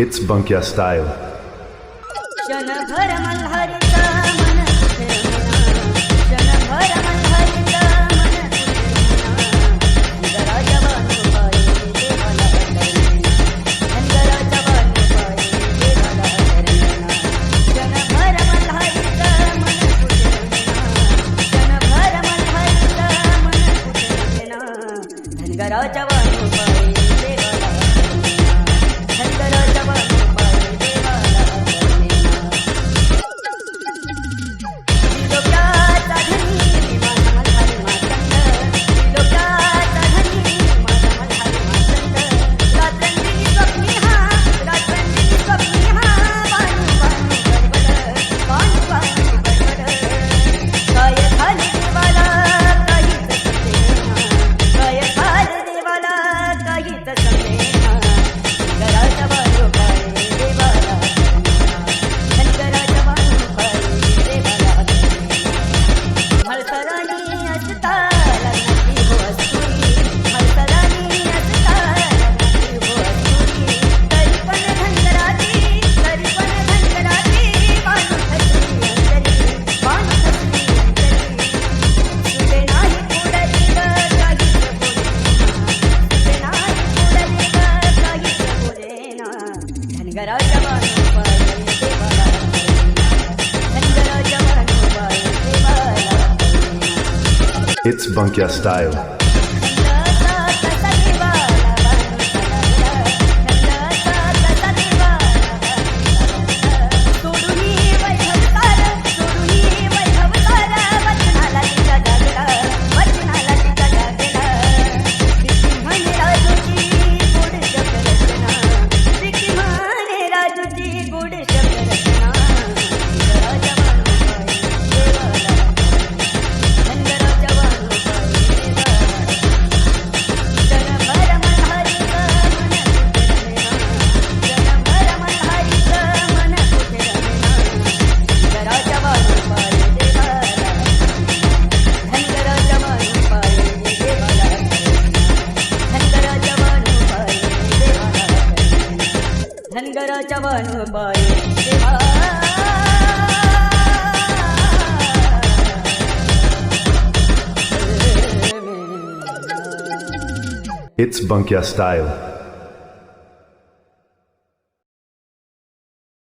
It's Bunkya style. क्षणभर मल्हारीचा मन कुठे रमेना, क्षणभर मल्हारीचा मन कुठे रमेना, धनगराच्या बानूपायी देवाला अतरमेना, धनगराच्या बानूपायी देवाला अतरमेना, क्षणभर मल्हारीचा मन कुठे रमेना, क्षणभर मल्हारीचा मन कुठे रमेना, धनगराच्या बानूपायी देवाला अतरमेना, धनगराच्या बानूपायी देवाला अतरमेना. त्रिलोक्याचा धनी माझा मल्हारी मातंड, त्रिलोक्याचा धनी माझा मल्हारी मातंड, रात्रंदिनी स्वप्नी हा, रात्रंदिनी स्वप्नी हा, बानू बानू गडबड, बानू बानू गडबड, काय झाले देवाला काहीच समजेना, काय झाले देवाला काहीच समजेना, धनगराच्या बानूपायी देवाला अतरमेना, धनगराच्या बानूपायी देवाला अतरमेना. म्हाळसरानी असता लग्नाची हो अस्तुरी, म्हाळसरानी असता लग्नाची हो अस्तुरी, तरी पण धनगराची, तरी पण धनगराची बानू खचली अंतरी, बानू खचली अंतरी, सुटे नाही पुढली ग काहीच बोलेना, सुटे नाही पुढली ग काहीच बोलेना, धनगराच्या बानूपायी देवाला अतरमेना, धनगराच्या बानूपायी देवाला अतरमेना. It's Bunkya style. धनगराच्या बानूपायी देवाला It's Bunkya style.